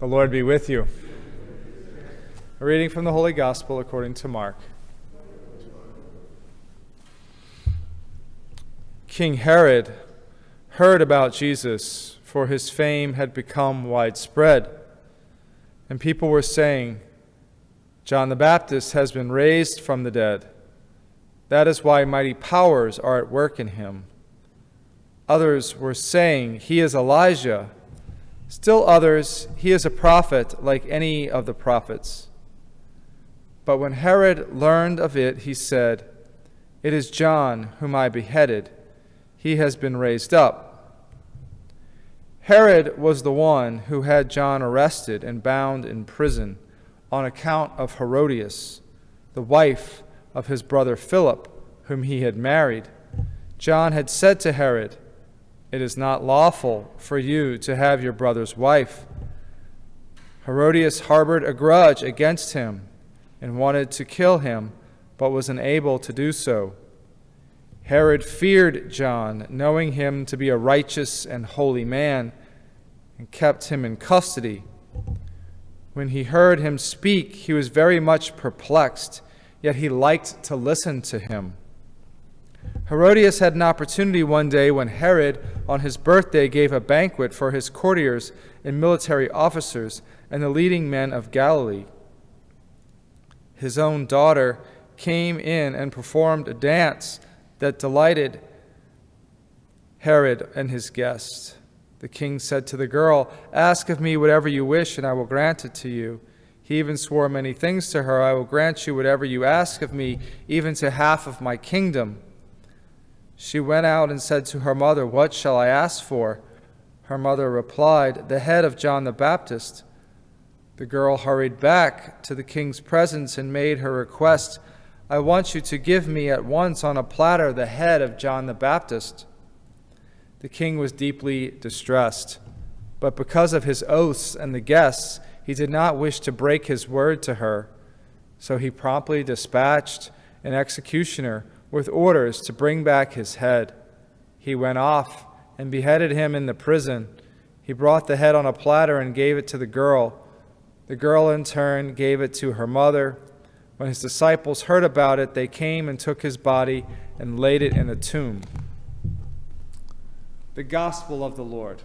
The Lord be with you. A reading from the Holy Gospel according to Mark. King Herod heard about Jesus, for his fame had become widespread. And people were saying, "John the Baptist has been raised from the dead. That is why mighty powers are at work in him." Others were saying, "He is Elijah." Still others, "He is a prophet like any of the prophets." But when Herod learned of it, he said, "It is John whom I beheaded. He has been raised up." Herod was the one who had John arrested and bound in prison on account of Herodias, the wife of his brother Philip, whom he had married. John had said to Herod, "It is not lawful for you to have your brother's wife." Herodias harbored a grudge against him and wanted to kill him, but was unable to do so. Herod feared John, knowing him to be a righteous and holy man, and kept him in custody. When he heard him speak, he was very much perplexed, yet he liked to listen to him. Herodias had an opportunity one day when Herod, on his birthday, gave a banquet for his courtiers and military officers and the leading men of Galilee. His own daughter came in and performed a dance that delighted Herod and his guests. The king said to the girl, "Ask of me whatever you wish, and I will grant it to you." He even swore many things to her. "I will grant you whatever you ask of me, even to half of my kingdom." She went out and said to her mother, "What shall I ask for?" Her mother replied, "The head of John the Baptist." The girl hurried back to the king's presence and made her request, "I want you to give me at once on a platter the head of John the Baptist." The king was deeply distressed, but because of his oaths and the guests, he did not wish to break his word to her. So he promptly dispatched an executioner with orders to bring back his head. He went off and beheaded him in the prison. He brought the head on a platter and gave it to the girl. The girl in turn gave it to her mother. When his disciples heard about it, they came and took his body and laid it in a tomb. The Gospel of the Lord.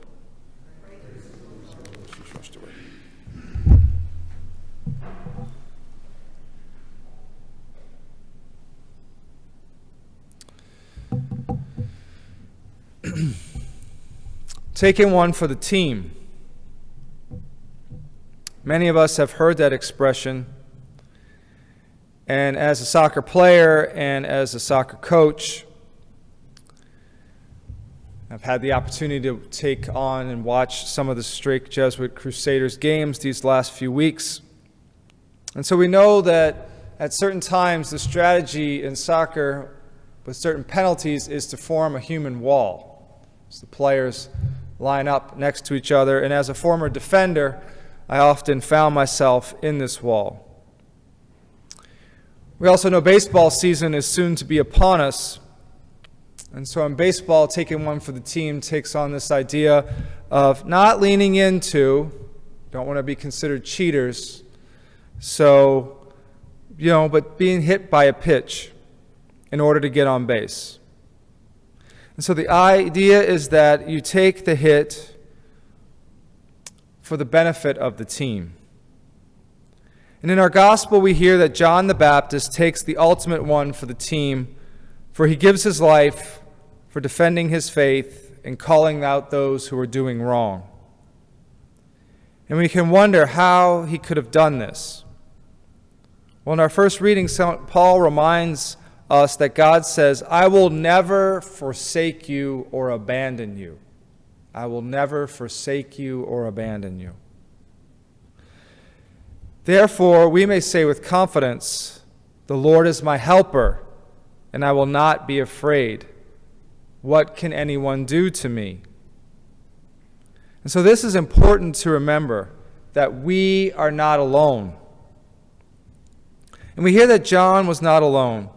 Taking one for the team. Many of us have heard that expression, and as a soccer player and as a soccer coach, I've had the opportunity to take on and watch some of the Strake Jesuit Crusaders games these last few weeks. And so we know that at certain times the strategy in soccer with certain penalties is to form a human wall. So the players line up next to each other, and as a former defender, I often found myself in this wall. We also know baseball season is soon to be upon us, and so in baseball, taking one for the team takes on this idea of not leaning into, don't want to be considered cheaters, but being hit by a pitch in order to get on base. And so the idea is that you take the hit for the benefit of the team. And in our gospel, we hear that John the Baptist takes the ultimate one for the team, for he gives his life for defending his faith and calling out those who are doing wrong. And we can wonder how he could have done this. Well, in our first reading, Paul reminds us that God says, "I will never forsake you or abandon you." I will never forsake you or abandon you. Therefore, we may say with confidence, "The Lord is my helper, and I will not be afraid. What can anyone do to me?" And so this is important to remember, that we are not alone. And we hear that John was not alone.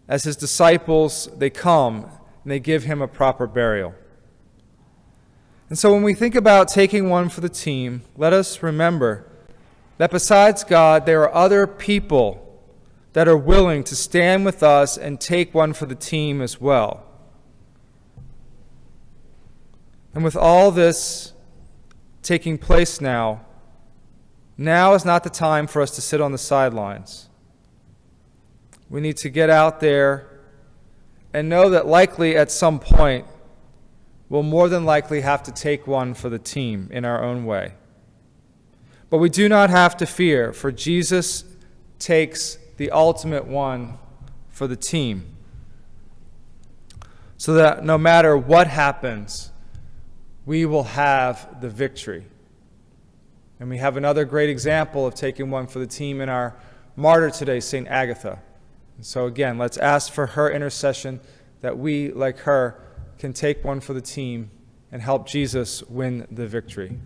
As his disciples, they come and they give him a proper burial. And so when we think about taking one for the team, let us remember that besides God, there are other people that are willing to stand with us and take one for the team as well. And with all this taking place now is not the time for us to sit on the sidelines. We need to get out there and know that likely at some point we'll more than likely have to take one for the team in our own way. But we do not have to fear, for Jesus takes the ultimate one for the team. So that no matter what happens, we will have the victory. And we have another great example of taking one for the team in our martyr today, St. Agatha. And so again, let's ask for her intercession that we, like her, can take one for the team and help Jesus win the victory.